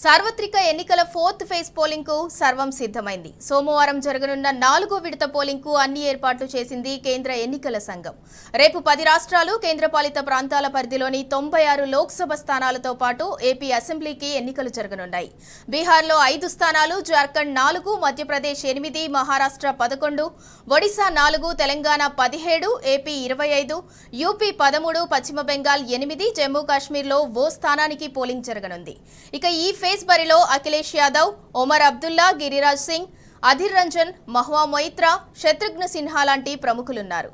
సార్వత్రిక ఎన్నికల 4th phase polling కు సర్వం సిద్ధమైంది. సోమవారం జరగనున్న 4వ విడత పోలింగ్ కు అన్ని ఏర్పాట్లు చేసింది కేంద్ర ఎన్నికల సంఘం. రేపు 10 రాష్ట్రాలు కేంద్రపాలిత ప్రాంతాల పరిధిలోని 96 లోక్సభ స్థానాలతో పాటు ఏపీ అసెంబ్లీకి ఎన్నికలు జరగనున్నాయి. బీహార్లో 5 స్థానాలు, జార్ఖండ్ 4, మధ్యప్రదేశ్ 8, మహారాష్ట్ర 11, ఒడిశా 4, తెలంగాణ 17, ఏపీ 25, యూపీ 13, పశ్చిమ బెంగాల్ 8, జమ్మూ కాశ్మీర్లో ఓ స్థానానికి పోలింగ్ జరగనుంది. ఇక ఈ ఫేజ్ బరిలో అఖిలేష్ యాదవ్, ఒమర్ అబ్దుల్లా, గిరిరాజ్ సింగ్, అధిర్ రంజన్, మహువా మొయిత్రా, శత్రుఘ్న సిన్హా లాంటి ప్రముఖులున్నారు.